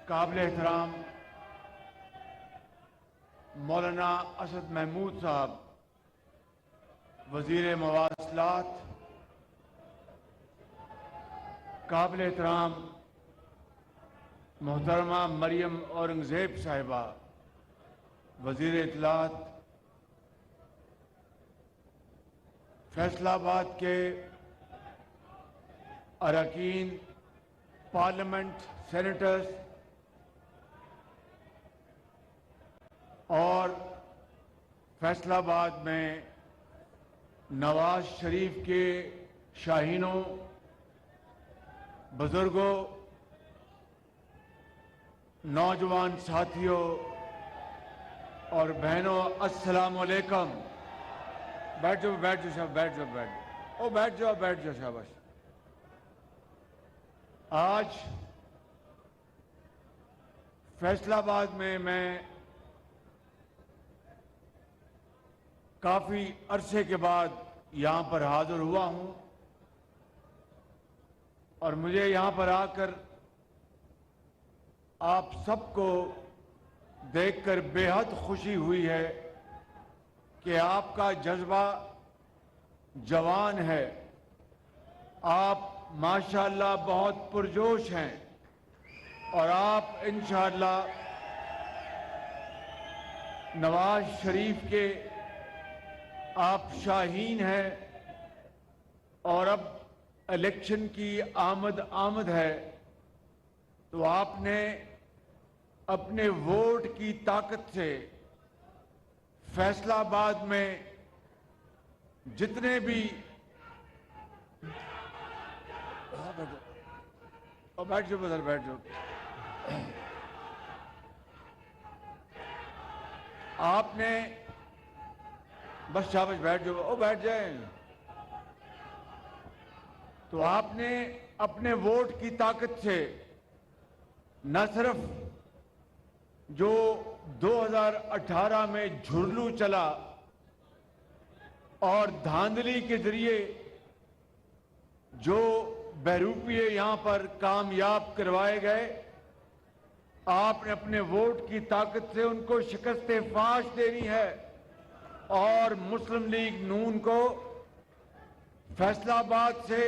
قابل احترام مولانا اسد محمود صاحب وزیر مواصلات، قابل احترام محترمہ مریم اورنگزیب صاحبہ وزیر اطلاعات، فیصلہ آباد کے اراکین پارلیمنٹ، سینیٹرز اور فیصلہ آباد میں نواز شریف کے شاہینوں، بزرگوں، نوجوان ساتھیوں اور بہنوں، السلام علیکم۔ بیٹھ جاؤ بیٹھ جاؤ شاہ، بیٹھ جاؤ بیٹھ جاؤ، او بیٹھ جاؤ بیٹھ جاؤ شاباش۔ آج فیصلہ آباد میں کافی عرصے کے بعد یہاں پر حاضر ہوا ہوں اور مجھے یہاں پر آ کر آپ سب کو دیکھ کر بے حد خوشی ہوئی ہے کہ آپ کا جذبہ جوان ہے، آپ ماشاءاللہ بہت پرجوش ہیں اور آپ انشاءاللہ نواز شریف کے آپ شاہین ہیں اور اب الیکشن کی آمد ہے تو آپ نے اپنے ووٹ کی طاقت سے فیصلہ آباد میں جتنے بھی بیٹھ جاؤ بدر بیٹھ جاؤ، آپ نے بس شاباش بیٹھ جاؤ، او بیٹھ جائیں، تو آپ نے اپنے ووٹ کی طاقت سے نہ صرف جو 2018 میں جھرلو چلا اور دھاندلی کے ذریعے جو بہروپیے یہاں پر کامیاب کروائے گئے، آپ نے اپنے ووٹ کی طاقت سے ان کو شکست فاش دینی ہے اور مسلم لیگ نون کو فیصلہ آباد سے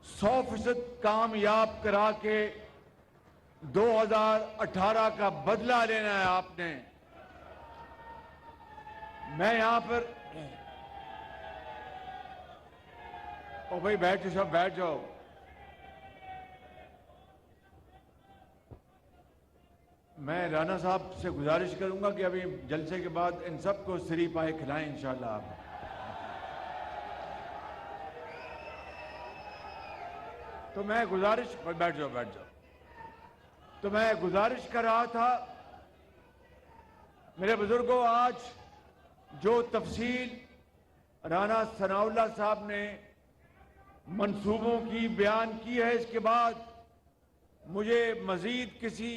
100% کامیاب کرا کے 2018 کا بدلہ لینا ہے آپ نے۔ میں یہاں پر او بھائی بیٹھ جاؤ، سب بیٹھ جاؤ۔ میں رانا صاحب سے گزارش کروں گا کہ ابھی جلسے کے بعد ان سب کو سری پائے کھلائیں انشاءاللہ آپ۔ تو میں گزارش بیٹھ جاؤ بیٹھ جاؤ، تو میں گزارش کر رہا تھا میرے بزرگوں، آج جو تفصیل رانا ثناء اللہ صاحب نے منصوبوں کی بیان کی ہے، اس کے بعد مجھے مزید کسی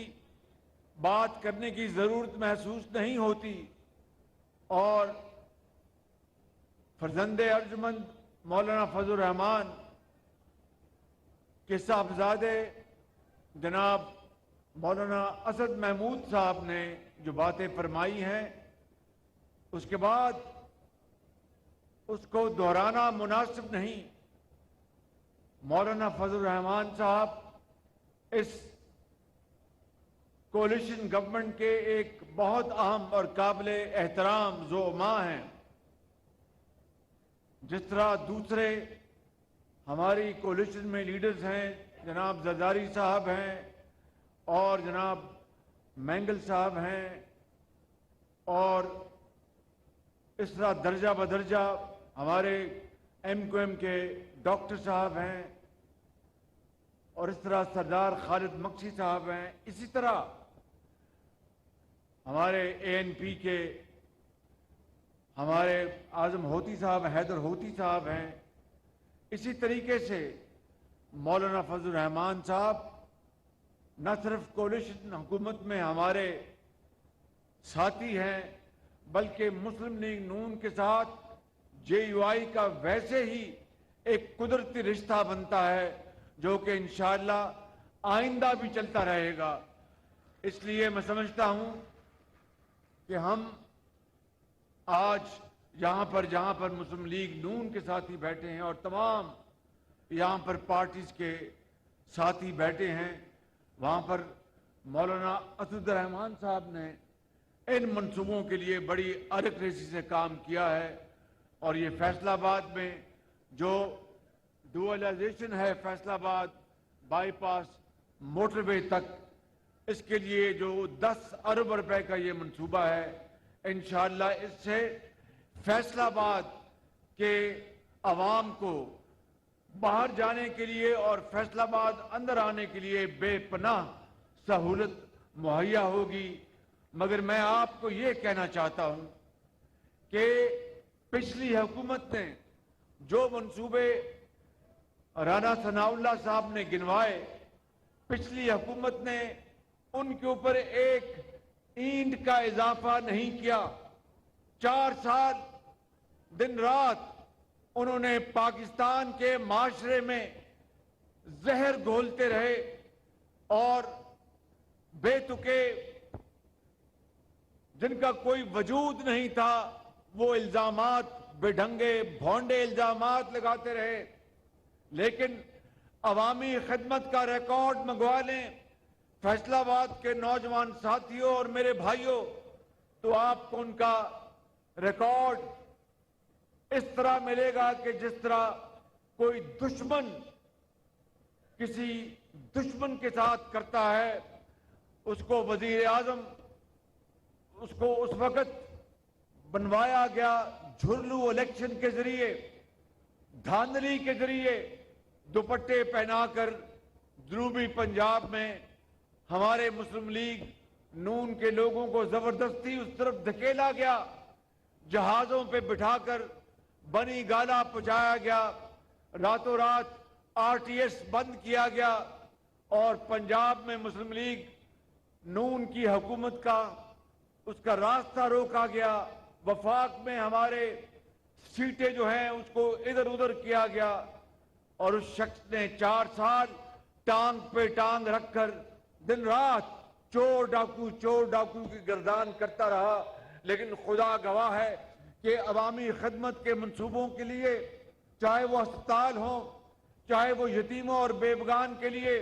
بات کرنے کی ضرورت محسوس نہیں ہوتی اور فرزند ارجمند مولانا فضل الرحمان کے صاحبزادے جناب مولانا اسد محمود صاحب نے جو باتیں فرمائی ہیں، اس کے بعد اس کو دہرانا مناسب نہیں۔ مولانا فضل الرحمان صاحب اس کولیشن گورنمنٹ کے ایک بہت اہم اور قابل احترام زعماء ہیں۔ جس طرح دوسرے ہماری کولیشن میں لیڈرز ہیں، جناب زرداری صاحب ہیں اور جناب مینگل صاحب ہیں، اور اس طرح درجہ بدرجہ ہمارے ایم کیو ایم کے ڈاکٹر صاحب ہیں، اور اس طرح سردار خالد مکسی صاحب ہیں، اسی طرح ہمارے اے این پی کے ہمارے اعظم ہوتی صاحب، حیدر ہوتی صاحب ہیں، اسی طریقے سے مولانا فضل الرحمان صاحب نہ صرف کولیشن حکومت میں ہمارے ساتھی ہیں بلکہ مسلم لیگ نون کے ساتھ جے یو آئی کا ویسے ہی ایک قدرتی رشتہ بنتا ہے جو کہ انشاءاللہ آئندہ بھی چلتا رہے گا۔ اس لیے میں سمجھتا ہوں کہ ہم آج جہاں پر مسلم لیگ نون کے ساتھی بیٹھے ہیں اور تمام یہاں پر پارٹیز کے ساتھی بیٹھے ہیں، وہاں پر مولانا اسد الرحمان صاحب نے ان منصوبوں کے لیے بڑی ارک ریسی سے کام کیا ہے، اور یہ فیصل آباد میں جو ڈوئلائزیشن ہے فیصل آباد بائی پاس موٹر وے تک، اس کے لیے جو 10 ارب روپے کا یہ منصوبہ ہے، انشاءاللہ اس سے فیصل آباد کے عوام کو باہر جانے کے لیے اور فیصل آباد اندر آنے کے لیے بے پناہ سہولت مہیا ہوگی۔ مگر میں آپ کو یہ کہنا چاہتا ہوں کہ پچھلی حکومت نے جو منصوبے رانا ثناء اللہ صاحب نے گنوائے، پچھلی حکومت نے ان کے اوپر ایک اینٹ کا اضافہ نہیں کیا۔ 4 سال دن رات انہوں نے پاکستان کے معاشرے میں زہر گھولتے رہے اور بے تکے جن کا کوئی وجود نہیں تھا وہ الزامات، بے ڈھنگے بھونڈے الزامات لگاتے رہے۔ لیکن عوامی خدمت کا ریکارڈ منگوا لیں فیصل آباد کے نوجوان ساتھیوں اور میرے بھائیوں، تو آپ کو ان کا ریکارڈ اس طرح ملے گا کہ جس طرح کوئی دشمن کسی دشمن کے ساتھ کرتا ہے۔ اس کو وزیر اعظم اس کو اس وقت بنوایا گیا جھرلو الیکشن کے ذریعے، دھاندلی کے ذریعے، دوپٹے پہنا کر جنوبی پنجاب میں ہمارے مسلم لیگ نون کے لوگوں کو زبردستی اس طرف دھکیلا گیا، جہازوں پہ بٹھا کر بنی گالا پہنچایا گیا، راتوں رات RTS بند کیا گیا، اور پنجاب میں مسلم لیگ نون کی حکومت کا اس کا راستہ روکا گیا۔ وفاق میں ہمارے سیٹیں جو ہیں اس کو ادھر ادھر کیا گیا، اور اس شخص نے 4 سال ٹانگ پہ ٹانگ رکھ کر دن رات چور ڈاکو کی گردان کرتا رہا۔ لیکن خدا گواہ ہے کہ عوامی خدمت کے منصوبوں کے لیے، چاہے وہ ہسپتال ہوں، چاہے وہ یتیموں اور بیوگان کے لیے،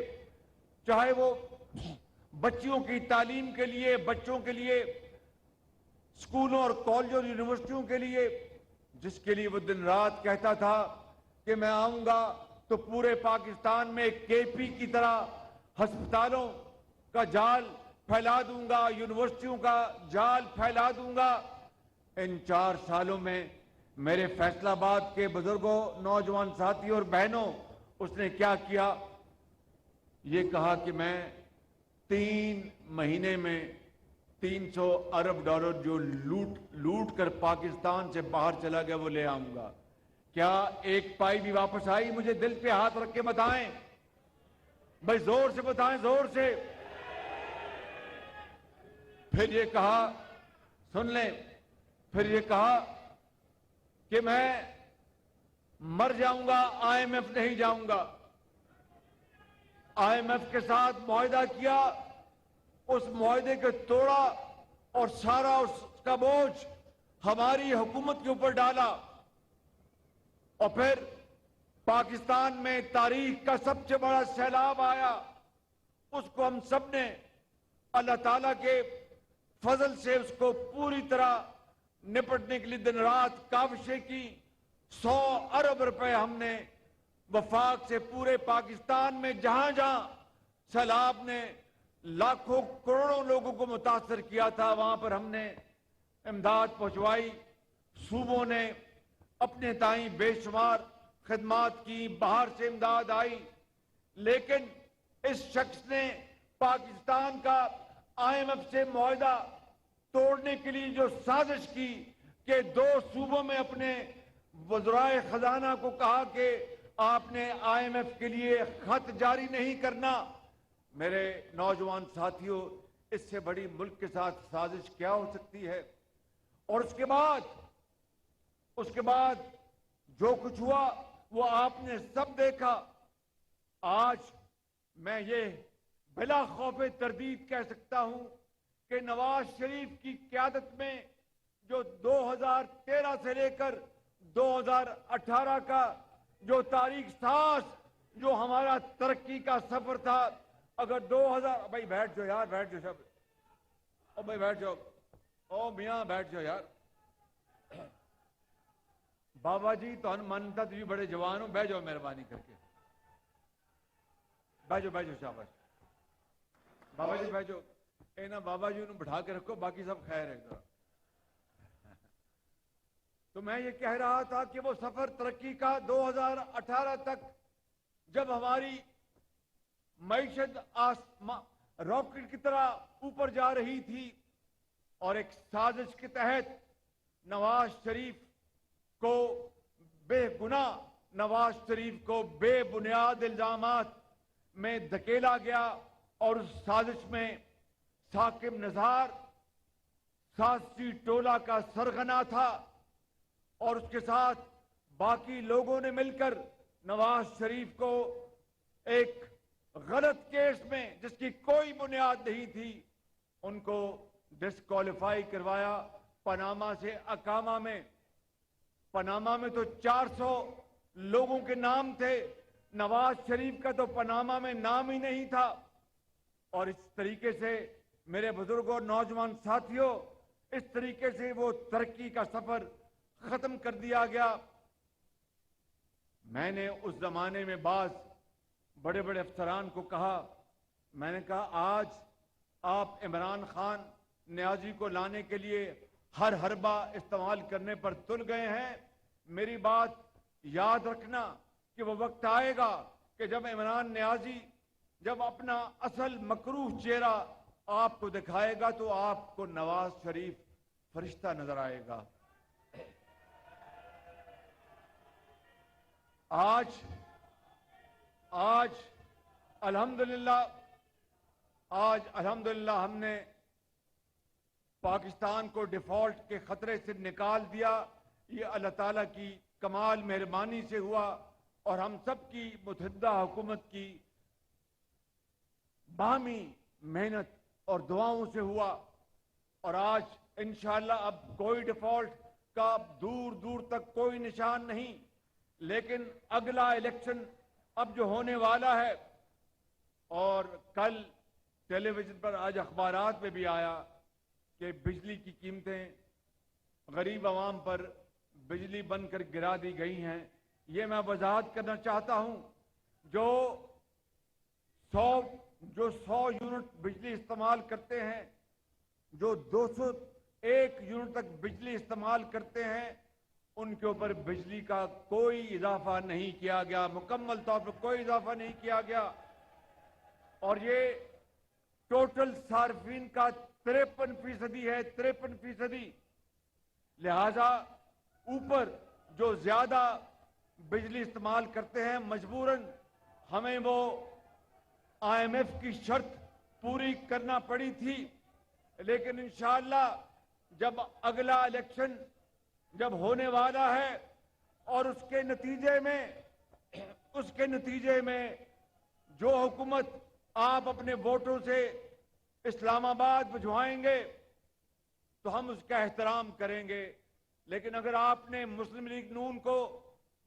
چاہے وہ بچیوں کی تعلیم کے لیے، بچوں کے لیے، اسکولوں اور کالجوں اور یونیورسٹیوں کے لیے، جس کے لیے وہ دن رات کہتا تھا کہ میں آؤں گا تو پورے پاکستان میں KP کی طرح ہسپتالوں کا جال پھیلا دوں گا، یونیورسٹیوں کا جال پھیلا دوں گا۔ ان 4 سالوں میں میرے فیصل آباد کے بزرگوں، نوجوان ساتھیوں اور بہنوں، اس نے کیا کیا؟ یہ کہا کہ میں 3 مہینے میں 300 ارب ڈالر جو لوٹ کر پاکستان سے باہر چلا گیا وہ لے آؤں گا۔ کیا ایک پائی بھی واپس آئی؟ مجھے دل پہ ہاتھ رکھ کے بتائیں بھائی، زور سے بتائیں، زور سے۔ پھر یہ کہا، سن لیں، پھر یہ کہا کہ میں مر جاؤں گا، IMF نہیں جاؤں گا۔ IMF کے ساتھ معاہدہ کیا، اس معاہدے کو توڑا اور سارا اس کا بوجھ ہماری حکومت کے اوپر ڈالا، اور پھر پاکستان میں تاریخ کا سب سے بڑا سیلاب آیا۔ اس کو ہم سب نے اللہ تعالیٰ کے فضل سے اس کو پوری طرح نپٹنے کے لیے دن رات کاوشیں کی۔ 100 ارب روپے ہم نے وفاق سے پورے پاکستان میں جہاں جہاں سیلاب نے لاکھوں کروڑوں لوگوں کو متاثر کیا تھا، وہاں پر ہم نے امداد پہنچوائی۔ صوبوں نے اپنے تائیں بے شمار خدمات کی، باہر سے امداد آئی، لیکن اس شخص نے پاکستان کا IMF سے معاہدہ توڑنے کے لیے جو سازش کی کہ 2 صوبوں میں اپنے وزرائے خزانہ کو کہا کہ آپ نے IMF کے لیے خط جاری نہیں کرنا۔ میرے نوجوان ساتھیوں، اس سے بڑی ملک کے ساتھ سازش کیا ہو سکتی ہے؟ اور اس کے بعد جو کچھ ہوا وہ آپ نے سب دیکھا۔ آج میں یہ بلا خوف تردید کہہ سکتا ہوں کہ نواز شریف کی قیادت میں جو 2013 سے لے کر 2018 کا جو تاریخ ساز جو ہمارا ترقی کا سفر تھا، اگر 2000 بھائی بیٹھ جاؤ یار، بیٹھ جاؤ سب، او بھائی بیٹھ جاؤ، او میاں بیٹھ جاؤ یار، بابا جی تو منتا تھی بڑے جوان ہو، بیٹھ جاؤ مہربانی کر کے، بیٹھ جاؤ بیٹھ جاؤ، شاباش بابا جی بیٹھ جاؤ، اے نا بابا جی انہوں بٹھا کے رکھو، باقی سب خیر ہے ذرا۔ تو میں یہ کہہ رہا تھا کہ وہ سفر ترقی کا 2018 تک جب ہماری معیشت راکٹ کی طرح اوپر جا رہی تھی اور ایک سازش کے تحت نواز شریف کو بے گناہ نواز شریف کو بے بنیاد الزامات میں دھکیلا گیا اور اس سازش میں ثاقب نثار سیاسی ٹولہ کا سرغنہ تھا اور اس کے ساتھ باقی لوگوں نے مل کر نواز شریف کو ایک غلط کیس میں جس کی کوئی بنیاد نہیں تھی ان کو ڈسکوالیفائی کروایا پاناما سے اقامہ میں۔ پاناما میں تو 400 لوگوں کے نام تھے، نواز شریف کا تو پاناما میں نام ہی نہیں تھا۔ اور اس طریقے سے میرے بزرگوں نوجوان ساتھیوں، اس طریقے سے وہ ترقی کا سفر ختم کر دیا گیا۔ میں نے اس زمانے میں بعض بڑے بڑے افسران کو کہا، میں نے کہا آج آپ عمران خان نیازی کو لانے کے لیے ہر حربہ استعمال کرنے پر تل گئے ہیں، میری بات یاد رکھنا کہ وہ وقت آئے گا کہ جب عمران نیازی جب اپنا اصل مکروہ چہرہ آپ کو دکھائے گا تو آپ کو نواز شریف فرشتہ نظر آئے گا۔ آج الحمدللہ ہم نے پاکستان کو ڈیفالٹ کے خطرے سے نکال دیا۔ یہ اللہ تعالیٰ کی کمال مہربانی سے ہوا اور ہم سب کی متحدہ حکومت کی باہمی محنت اور دعاؤں سے ہوا، اور آج انشاءاللہ اب کوئی ڈیفالٹ کا دور دور تک کوئی نشان نہیں، لیکن اگلا الیکشن اب جو ہونے والا ہے، اور کل ٹیلی ویژن پر آج اخبارات میں بھی آیا کہ بجلی کی قیمتیں غریب عوام پر بجلی بن کر گرا دی گئی ہیں۔ یہ میں وضاحت کرنا چاہتا ہوں، جو 100 یونٹ بجلی استعمال کرتے ہیں، جو 201 یونٹ تک بجلی استعمال کرتے ہیں، ان کے اوپر بجلی کا کوئی اضافہ نہیں کیا گیا، مکمل طور پر کوئی اضافہ نہیں کیا گیا، اور یہ ٹوٹل صارفین کا 53% ہے، 53%۔ لہذا اوپر جو زیادہ بجلی استعمال کرتے ہیں مجبوراً ہمیں وہ IMF کی شرط پوری کرنا پڑی تھی، لیکن انشاءاللہ جب اگلا الیکشن جب ہونے والا ہے اور اس کے نتیجے میں جو حکومت آپ اپنے ووٹوں سے اسلام آباد بھجوائیں گے تو ہم اس کا احترام کریں گے، لیکن اگر آپ نے مسلم لیگ نون کو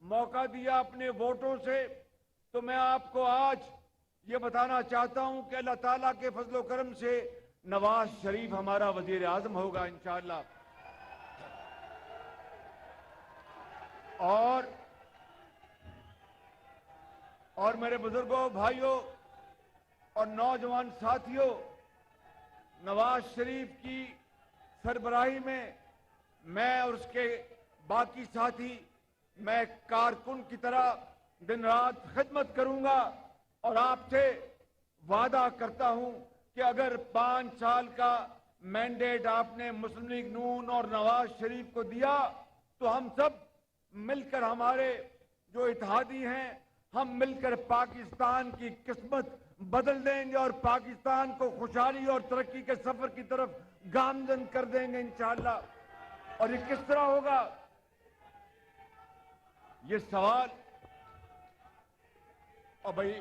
موقع دیا اپنے ووٹوں سے تو میں آپ کو آج یہ بتانا چاہتا ہوں کہ اللہ تعالیٰ کے فضل و کرم سے نواز شریف ہمارا وزیر اعظم ہوگا انشاءاللہ۔ اور میرے بزرگوں، بھائیوں اور نوجوان ساتھیوں، نواز شریف کی سربراہی میں میں اور اس کے باقی ساتھی، میں کارکن کی طرح دن رات خدمت کروں گا، اور آپ سے وعدہ کرتا ہوں کہ اگر 5 سال کا مینڈیٹ آپ نے مسلم لیگ نون اور نواز شریف کو دیا تو ہم سب مل کر، ہمارے جو اتحادی ہیں، ہم مل کر پاکستان کی قسمت بدل دیں گے اور پاکستان کو خوشحالی اور ترقی کے سفر کی طرف گامزن کر دیں گے انشاءاللہ۔ اور یہ کس طرح ہوگا، یہ سوال، اور بھائی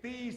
30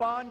5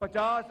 50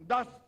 10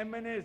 MNAs